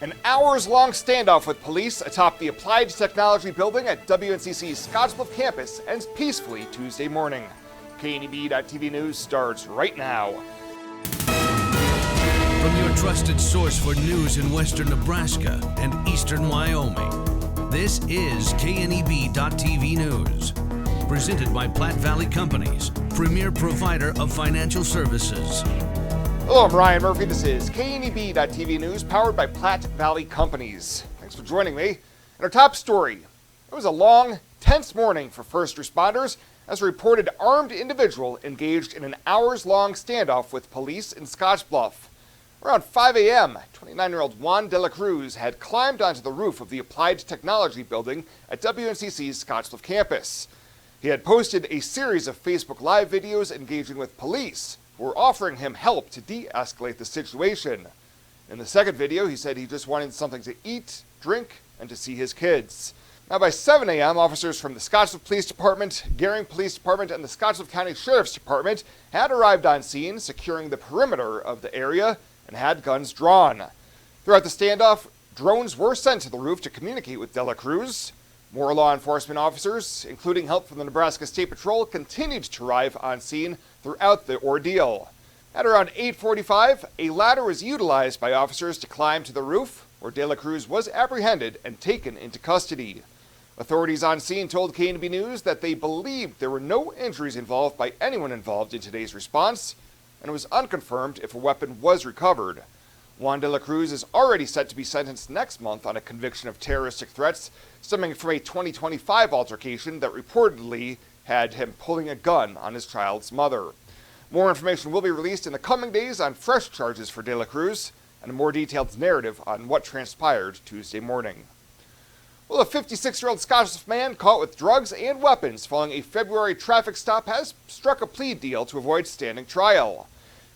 An hours-long standoff with police atop the Applied Technology building at WNCC's Scottsbluff campus ends peacefully Tuesday morning. KNEB.TV News starts right now. From your trusted source for news in western Nebraska and eastern Wyoming, this is KNEB.TV News. Presented by Platte Valley Companies, premier provider of financial services. Hello, I'm Ryan Murphy. This is KNEB.TV News, powered by Platte Valley Companies. Thanks for joining me. In our top story, it was a long, tense morning for first responders as a reported armed individual engaged in an hours-long standoff with police in Scottsbluff. Around 5 a.m., 29-year-old Juan de la Cruz had climbed onto the roof of the Applied Technology building at WNCC's Scottsbluff campus. He had posted a series of Facebook Live videos engaging with police, were offering him help to de-escalate the situation. In the second video, he said he just wanted something to eat, drink, and to see his kids. Now by 7 a.m., officers from the Scottsbluff Police Department, Gering Police Department, and the Scottsbluff County Sheriff's Department had arrived on scene, securing the perimeter of the area, and had guns drawn. Throughout the standoff, drones were sent to the roof to communicate with De La Cruz. More law enforcement officers, including help from the Nebraska State Patrol, continued to arrive on scene throughout the ordeal. At around 8:45, a ladder was utilized by officers to climb to the roof, where De La Cruz was apprehended and taken into custody. Authorities on scene told KNEB News that they believed there were no injuries involved by anyone involved in today's response, and it was unconfirmed if a weapon was recovered. Juan de la Cruz is already set to be sentenced next month on a conviction of terroristic threats stemming from a 2025 altercation that reportedly had him pulling a gun on his child's mother. More information will be released in the coming days on fresh charges for de la Cruz and a more detailed narrative on what transpired Tuesday morning. Well, a 56-year-old Scottsbluff man caught with drugs and weapons following a February traffic stop has struck a plea deal to avoid standing trial.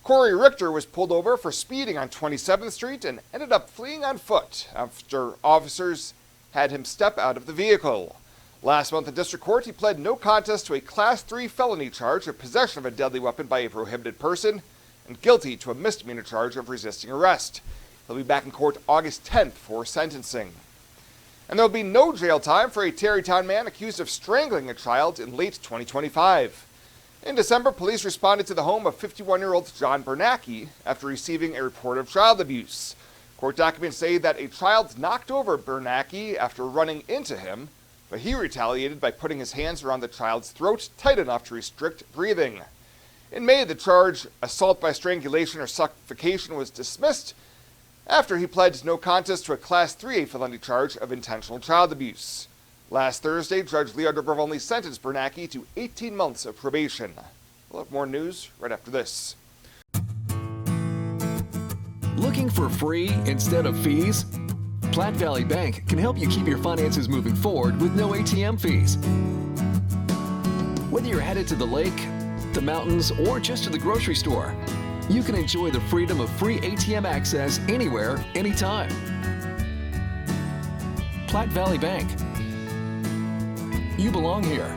Corey Richter was pulled over for speeding on 27th Street and ended up fleeing on foot after officers had him step out of the vehicle. Last month in district court, he pled no contest to a Class 3 felony charge of possession of a deadly weapon by a prohibited person and guilty to a misdemeanor charge of resisting arrest. He'll be back in court August 10th for sentencing. And there will be no jail time for a Terrytown man accused of strangling a child in late 2025. In December, police responded to the home of 51-year-old John Bernacki after receiving a report of child abuse. Court documents say that a child knocked over Bernacki after running into him, but he retaliated by putting his hands around the child's throat tight enough to restrict breathing. In May, the charge, assault by strangulation or suffocation, was dismissed after he pled no contest to a Class 3A felony charge of intentional child abuse. Last Thursday, Judge Leo Dobrovolny sentenced Bernacki to 18 months of probation. We'll have more news right after this. Looking for free instead of fees? Platte Valley Bank can help you keep your finances moving forward with no ATM fees. Whether you're headed to the lake, the mountains, or just to the grocery store, you can enjoy the freedom of free ATM access anywhere, anytime. Platte Valley Bank. You belong here.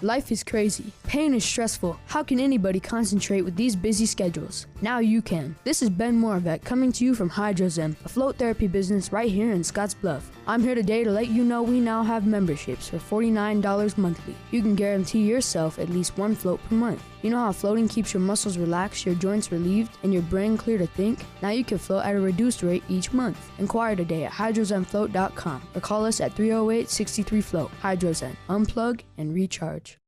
Life is crazy. Pain is stressful. How can anybody concentrate with these busy schedules? Now you can. This is Ben Moravec coming to you from Hydrozen, a float therapy business right here in Scottsbluff. I'm here today to let you know we now have memberships for $49 monthly. You can guarantee yourself at least one float per month. You know how floating keeps your muscles relaxed, your joints relieved, and your brain clear to think? Now you can float at a reduced rate each month. Inquire today at hydrozenfloat.com or call us at 308-63-FLOAT. Hydrozen. Unplug and recharge.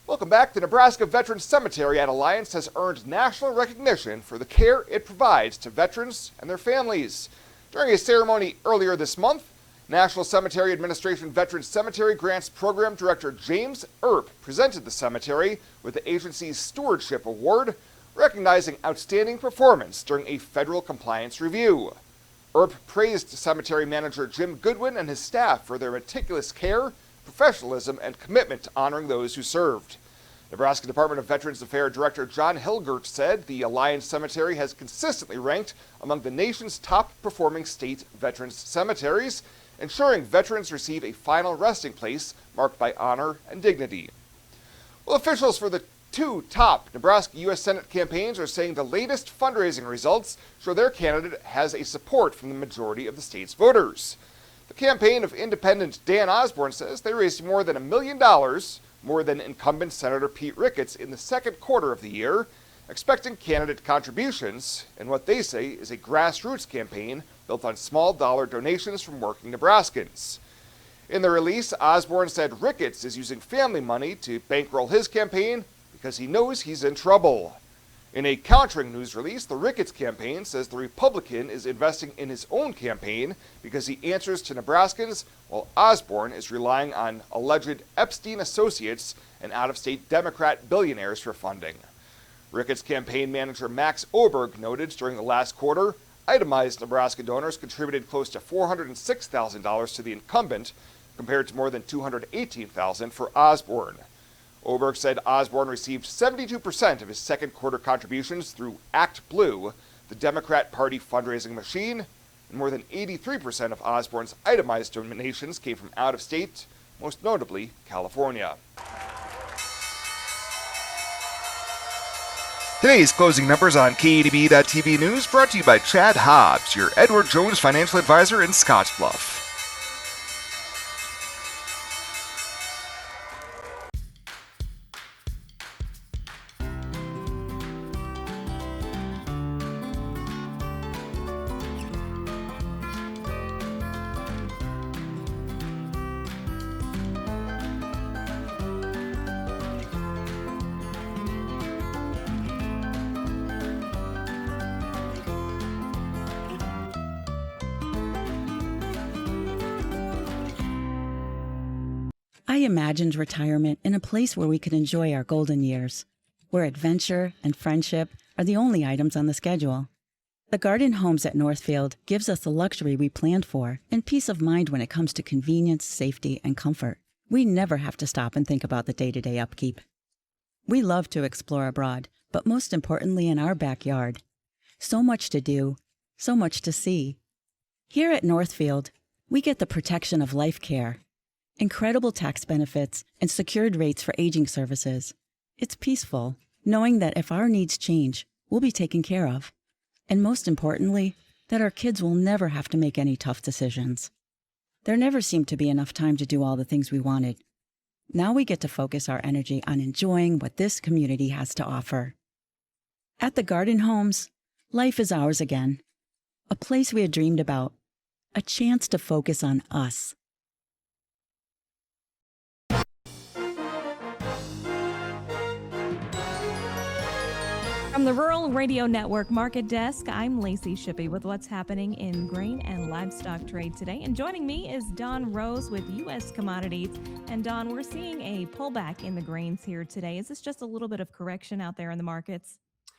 Welcome back. The Nebraska Veterans Cemetery at Alliance has earned national recognition for the care it provides to veterans and their families. During a ceremony earlier this month, National Cemetery Administration Veterans Cemetery Grants Program Director James Earp presented the cemetery with the agency's Stewardship Award, recognizing outstanding performance during a federal compliance review. ERP praised cemetery manager Jim Goodwin and his staff for their meticulous care, professionalism, and commitment to honoring those who served. Nebraska Department of Veterans Affairs Director John Hilgert said the Alliance Cemetery has consistently ranked among the nation's top performing state veterans cemeteries, ensuring veterans receive a final resting place marked by honor and dignity. Well, officials for the two top Nebraska U.S. Senate campaigns are saying the latest fundraising results show their candidate has a support from the majority of the state's voters. The campaign of independent Dan Osborne says they raised more than $1 million, more than incumbent Senator Pete Ricketts in the second quarter of the year, expecting candidate contributions in what they say is a grassroots campaign built on small dollar donations from working Nebraskans. In the release, Osborne said Ricketts is using family money to bankroll his campaign because he knows he's in trouble. In a countering news release, the Ricketts campaign says the Republican is investing in his own campaign because he answers to Nebraskans, while Osborne is relying on alleged Epstein associates and out-of-state Democrat billionaires for funding. Ricketts campaign manager Max Oberg noted during the last quarter, itemized Nebraska donors contributed close to $406,000 to the incumbent, compared to more than $218,000 for Osborne. Oberg said Osborne received 72% of his second quarter contributions through Act Blue, the Democrat Party fundraising machine, and more than 83% of Osborne's itemized donations came from out of state, most notably California. Today's closing numbers on KNEB.TV News brought to you by Chad Hobbs, your Edward Jones financial advisor in Scottsbluff. I imagined retirement in a place where we could enjoy our golden years, where adventure and friendship are the only items on the schedule. The Garden Homes at Northfield gives us the luxury we planned for and peace of mind when it comes to convenience, safety, and comfort. We never have to stop and think about the day-to-day upkeep. We love to explore abroad, but most importantly in our backyard. So much to do, so much to see. Here at Northfield, we get the protection of life care, incredible tax benefits, and secured rates for aging services. It's peaceful, knowing that if our needs change, we'll be taken care of. And most importantly, that our kids will never have to make any tough decisions. There never seemed to be enough time to do all the things we wanted. Now we get to focus our energy on enjoying what this community has to offer. At the Garden Homes, life is ours again. A place we had dreamed about. A chance to focus on us. From the Rural Radio Network Market Desk, I'm Lacey Shippey with what's happening in grain and livestock trade today. And joining me is Don Rose with U.S. Commodities. And Don, we're seeing a pullback in the grains here today. Is this just a little bit of correction out there in the markets?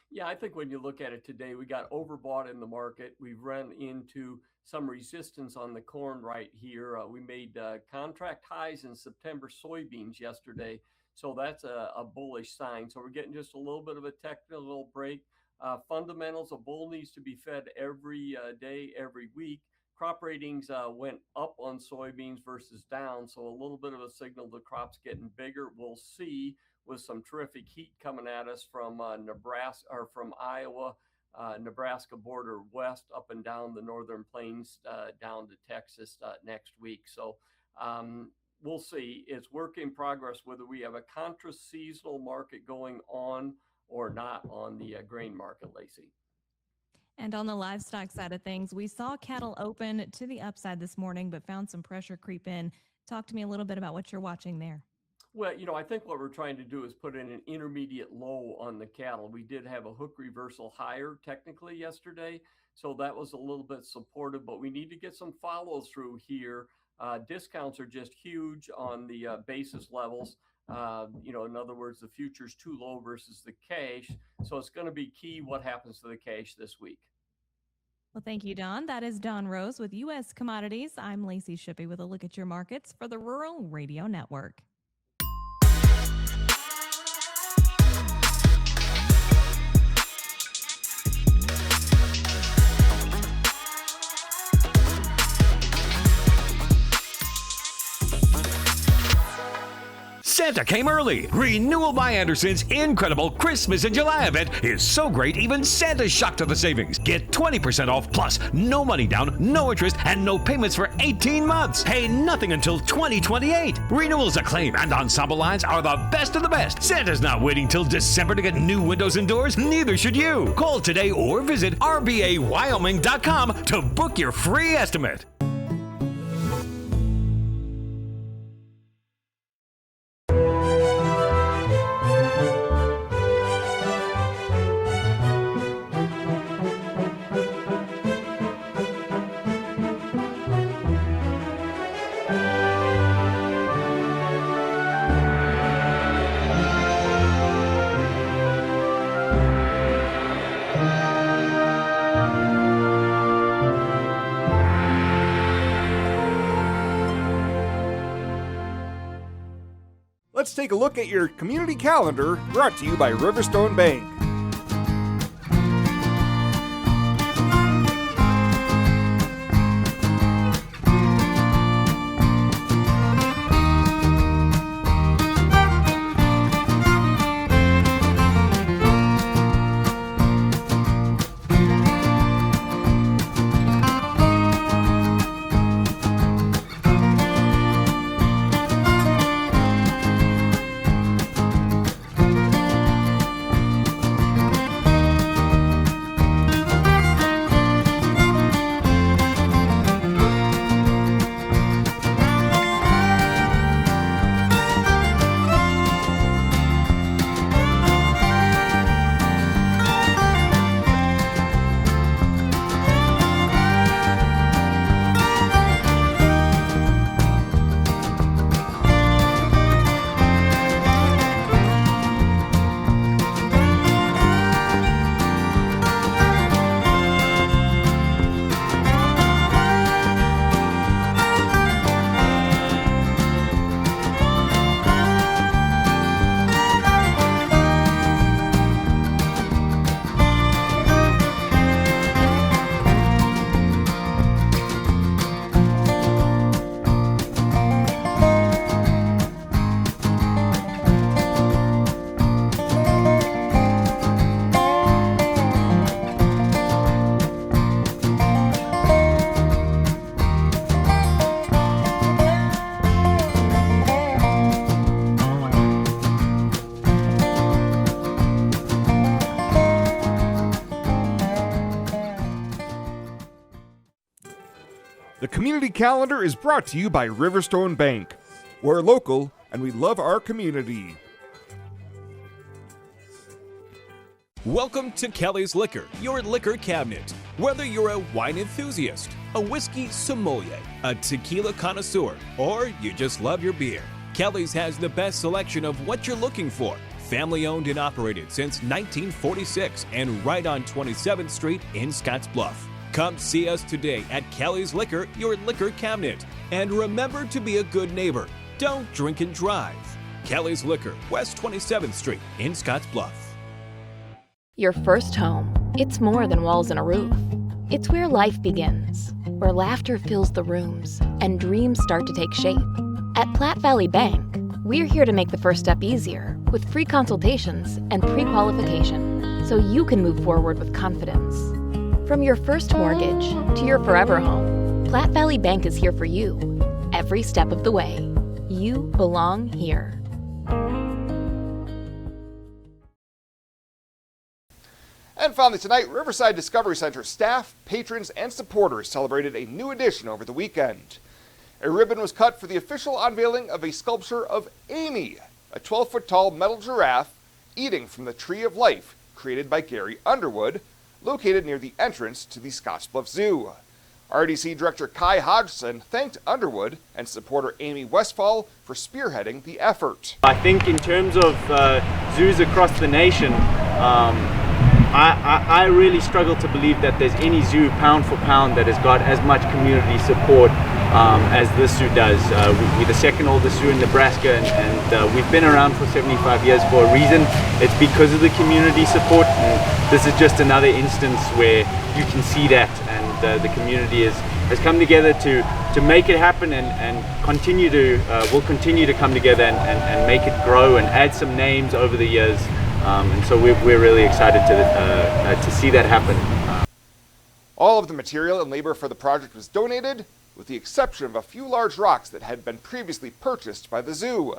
Yeah, I think when you look at it today, we got overbought in the market. We've run into some resistance on the corn right here. We made contract highs in September soybeans yesterday. So that's a bullish sign. So we're getting just a little bit of a technical break. Fundamentals, a bull needs to be fed every day, every week. Crop ratings went up on soybeans versus down. So a little bit of a signal the crop's getting bigger. We'll see with some terrific heat coming at us from Nebraska or from Iowa, Nebraska border west up and down the northern plains down to Texas next week. So we'll see. It's work in progress whether we have a contra-seasonal market going on or not on the grain market, Lacey. And on the livestock side of things, we saw cattle open to the upside this morning, but found some pressure creep in. Talk to me a little bit about what you're watching there. Well, I think what we're trying to do is put in an intermediate low on the cattle. We did have a hook reversal higher technically yesterday, so that was a little bit supportive, but we need to get some follow through here. Discounts are just huge on the basis levels. In other words, the future's too low versus the cash. So it's going to be key what happens to the cash this week. Well, thank you, Don. That is Don Rose with U.S. Commodities. I'm Lacey Shippey with a look at your markets for the Rural Radio Network. Santa came early. Renewal by Anderson's incredible Christmas in July event is so great, even Santa's shocked at the savings. Get 20% off plus no money down, no interest, and no payments for 18 months. Pay nothing until 2028. Renewals Acclaim and Ensemble lines are the best of the best. Santa's not waiting till December to get new windows and doors. Neither should you. Call today or visit rbawyoming.com to book your free estimate. Let's take a look at your community calendar, brought to you by Riverstone Bank. The community calendar is brought to you by Riverstone Bank. We're local and we love our community. Welcome to Kelly's Liquor, your liquor cabinet. Whether you're a wine enthusiast, a whiskey sommelier, a tequila connoisseur, or you just love your beer, Kelly's has the best selection of what you're looking for. Family owned and operated since 1946 and right on 27th Street in Scottsbluff. Come see us today at Kelly's Liquor, your liquor cabinet. And remember to be a good neighbor. Don't drink and drive. Kelly's Liquor, West 27th Street in Scottsbluff. Your first home. It's more than walls and a roof. It's where life begins, where laughter fills the rooms and dreams start to take shape. At Platte Valley Bank, we're here to make the first step easier with free consultations and pre-qualification so you can move forward with confidence. From your first mortgage to your forever home, Platte Valley Bank is here for you every step of the way. You belong here. And finally tonight, Riverside Discovery Center staff, patrons, and supporters celebrated a new addition over the weekend. A ribbon was cut for the official unveiling of a sculpture of Amy, a 12-foot-tall metal giraffe eating from the Tree of Life created by Gary Underwood, located near the entrance to the Scottsbluff Zoo. RDC Director Kai Hodgson thanked Underwood and supporter Amy Westfall for spearheading the effort. I think in terms of zoos across the nation, I really struggle to believe that there's any zoo pound for pound that has got as much community support as this zoo does. We're the second oldest zoo in Nebraska, and we've been around for 75 years for a reason. It's because of the community support, and this is just another instance where you can see that, and the community has come together to make it happen, and will continue to come together and make it grow and add some names over the years. And so we're really excited to see that happen. All of the material and labor for the project was donated, with the exception of a few large rocks that had been previously purchased by the zoo.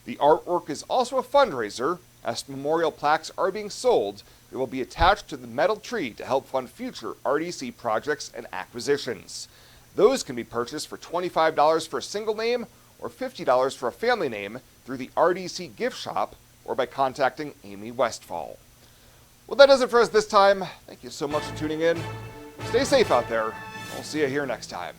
The artwork is also a fundraiser, as memorial plaques are being sold that will be attached to the metal tree to help fund future RDC projects and acquisitions. Those can be purchased for $25 for a single name or $50 for a family name through the RDC gift shop or by contacting Amy Westfall. Well, that does it for us this time. Thank you so much for tuning in. Stay safe out there. We'll see you here next time.